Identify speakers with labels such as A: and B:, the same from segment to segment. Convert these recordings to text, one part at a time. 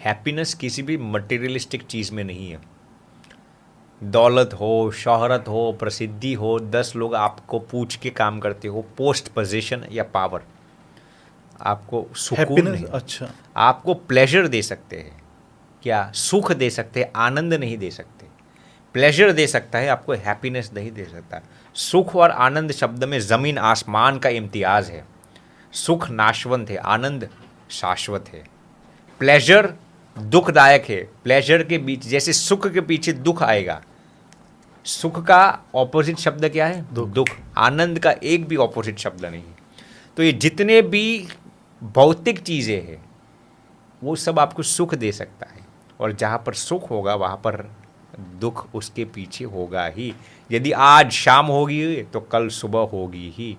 A: Happiness किसी भी materialistic चीज़ में नहीं है। दौलत हो, शोहरत हो, प्रसिद्धि हो, 10 लोग आपको पूछ के काम करते हो, पोस्ट पोजीशन या पावर आपको सुकून
B: हैप्पीनेस,
A: नहीं।
B: अच्छा।
A: आपको प्लेजर दे सकते हैं, क्या सुख दे सकते हैं, आनंद नहीं दे सकते। प्लेजर दे सकता है, आपको हैप्पीनेस नहीं दे सकता। सुख और आनंद शब्द में ज़मीन आसमान का इम्तियाज़ है। सुख नाशवंत है, आनंद शाश्वत है। प्लेजर दुखदायक है। प्लेजर के बीच, जैसे सुख के पीछे दुख आएगा, सुख का ऑपोजिट शब्द क्या है? दुख। आनंद का एक भी ऑपोजिट शब्द नहीं है। तो ये जितने भी भौतिक चीज़ें हैं वो सब आपको सुख दे सकता है, और जहाँ पर सुख होगा वहाँ पर दुख उसके पीछे होगा ही। यदि आज शाम होगी तो कल सुबह होगी ही।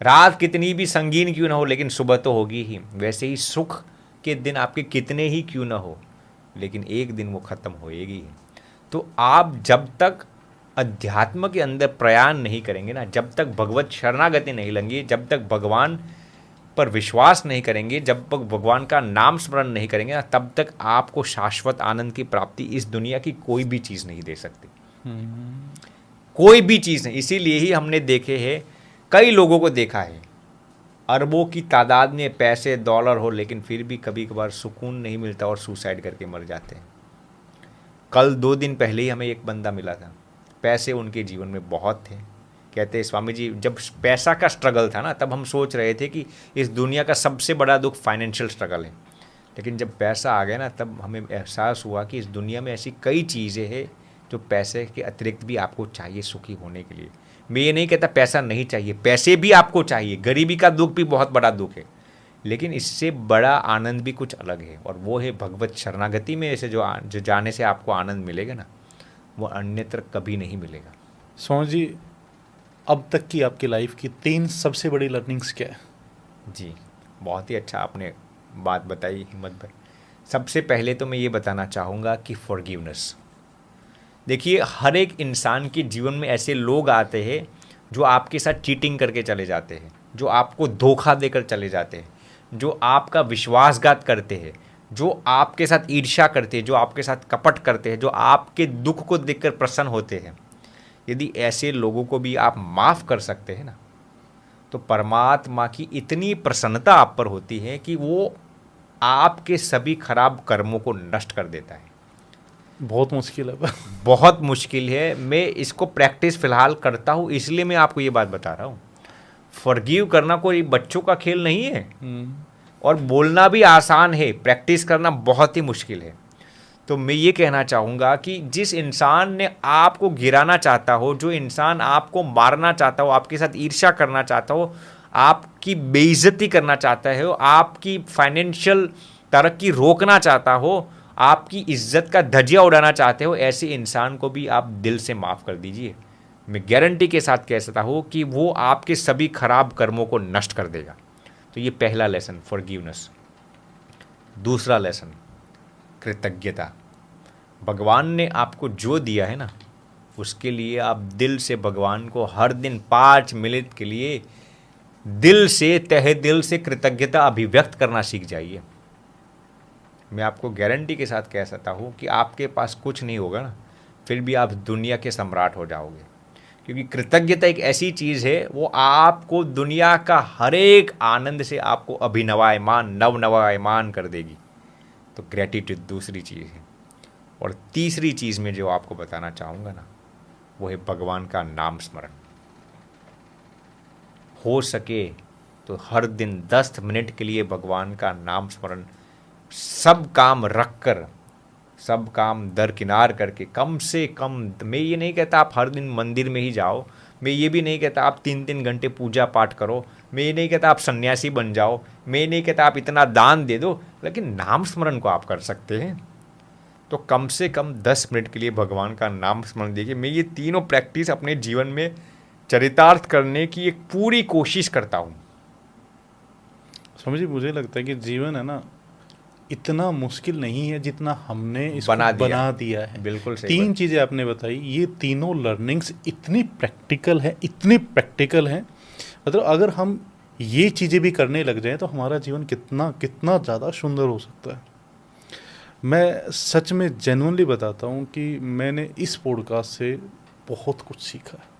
A: रात कितनी भी संगीन क्यों ना हो, लेकिन सुबह तो होगी ही। वैसे ही सुख के दिन आपके कितने ही क्यों ना हो, लेकिन एक दिन वो ख़त्म होएगी ही। तो आप जब तक अध्यात्म के अंदर प्रयाण नहीं करेंगे ना, जब तक भगवत शरणागति नहीं लेंगे, जब तक भगवान पर विश्वास नहीं करेंगे, जब तक भगवान का नाम स्मरण नहीं करेंगे ना, तब तक आपको शाश्वत आनंद की प्राप्ति इस दुनिया की कोई भी चीज़ नहीं दे सकती। कोई भी चीज़ नहीं। इसीलिए ही हमने देखे हैं, कई लोगों को देखा है, अरबों की तादाद में पैसे डॉलर हो, लेकिन फिर भी कभी कभार सुकून नहीं मिलता और सुसाइड करके मर जाते हैं। कल 2 दिन पहले ही हमें एक बंदा मिला था, पैसे उनके जीवन में बहुत थे। कहते हैं स्वामी जी, जब पैसा का स्ट्रगल था ना, तब हम सोच रहे थे कि इस दुनिया का सबसे बड़ा दुख फाइनेंशियल स्ट्रगल है। लेकिन जब पैसा आ गया ना, तब हमें एहसास हुआ कि इस दुनिया में ऐसी कई चीज़ें हैं जो पैसे के अतिरिक्त भी आपको चाहिए सुखी होने के लिए। मैं ये नहीं कहता पैसा नहीं चाहिए, पैसे भी आपको चाहिए। गरीबी का दुख भी बहुत बड़ा दुख है, लेकिन इससे बड़ा आनंद भी कुछ अलग है, और वो है भगवत शरणागति में ऐसे जो जाने से आपको आनंद मिलेगा ना, वो अन्यत्र कभी नहीं मिलेगा।
B: स्वामी जी, अब तक की आपकी लाइफ की 3 सबसे बड़ी लर्निंग्स क्या है?
A: जी, बहुत ही अच्छा आपने बात बताई हिम्मत भाई। सबसे पहले तो मैं ये बताना चाहूँगा कि फॉरगिवनेस। देखिए, हर एक इंसान के जीवन में ऐसे लोग आते हैं जो आपके साथ चीटिंग करके चले जाते हैं, जो आपको धोखा देकर चले जाते हैं, जो आपका विश्वासघात करते हैं, जो आपके साथ ईर्ष्या करते हैं, जो आपके साथ कपट करते हैं, जो आपके दुख को देखकर प्रसन्न होते हैं। यदि ऐसे लोगों को भी आप माफ़ कर सकते हैं ना, तो परमात्मा की इतनी प्रसन्नता आप पर होती है कि वो आपके सभी खराब कर्मों को नष्ट कर देता है।
B: बहुत मुश्किल है।
A: बहुत मुश्किल है। मैं इसको प्रैक्टिस फ़िलहाल करता हूँ, इसलिए मैं आपको ये बात बता रहा हूँ। फॉरगिव करना कोई बच्चों का खेल नहीं है, और बोलना भी आसान है, प्रैक्टिस करना बहुत ही मुश्किल है। तो मैं ये कहना चाहूँगा कि जिस इंसान ने आपको गिराना चाहता हो, जो इंसान आपको मारना चाहता हो, आपके साथ ईर्ष्या करना चाहता हो, आपकी बेइज्जती करना चाहता है, आपकी फाइनेंशियल तरक्की रोकना चाहता हो, आपकी इज्जत का धजिया उड़ाना चाहते हो, ऐसे इंसान को भी आप दिल से माफ़ कर दीजिए। मैं गारंटी के साथ कह सकता हूँ कि वो आपके सभी खराब कर्मों को नष्ट कर देगा। तो ये पहला लेसन, फॉरगिवनेस। दूसरा लेसन, कृतज्ञता। भगवान ने आपको जो दिया है ना, उसके लिए आप दिल से भगवान को हर दिन 5 मिनट के लिए दिल से, तहे दिल से कृतज्ञता अभिव्यक्त करना सीख जाइए। मैं आपको गारंटी के साथ कह सकता हूँ कि आपके पास कुछ नहीं होगा ना, फिर भी आप दुनिया के सम्राट हो जाओगे। क्योंकि कृतज्ञता एक ऐसी चीज़ है, वो आपको दुनिया का हर एक आनंद से आपको अभिनवायमान, नवनवायमान कर देगी। तो ग्रेटिट्यूड दूसरी चीज़ है। और तीसरी चीज़ में जो आपको बताना चाहूँगा ना, वो है भगवान का नाम स्मरण। हो सके तो हर दिन 10 मिनट के लिए भगवान का नाम स्मरण, सब काम रख कर, सब काम दरकिनार करके, कम से कम, मैं ये नहीं कहता आप हर दिन मंदिर में ही जाओ, मैं ये भी नहीं कहता आप 3-3 घंटे पूजा पाठ करो, मैं ये नहीं कहता आप सन्यासी बन जाओ, मैं ये नहीं कहता आप इतना दान दे दो, लेकिन नाम स्मरण को आप कर सकते हैं। तो कम से कम 10 मिनट के लिए भगवान का नाम स्मरण देखिए। मैं ये तीनों प्रैक्टिस अपने जीवन में चरितार्थ करने की एक पूरी कोशिश करता हूँ।
B: समझिए, मुझे लगता है कि जीवन है ना, इतना मुश्किल नहीं है जितना हमने इसको
A: बना
B: दिया है।
A: बिल्कुल सही
B: 3
A: बात।
B: चीज़ें आपने बताई, ये तीनों लर्निंग्स इतनी प्रैक्टिकल है, इतनी प्रैक्टिकल है। मतलब अगर हम ये चीज़ें भी करने लग जाएं तो हमारा जीवन कितना कितना ज़्यादा सुंदर हो सकता है। मैं सच में जेन्युइनली बताता हूँ कि मैंने इस पॉडकास्ट से बहुत कुछ सीखा है।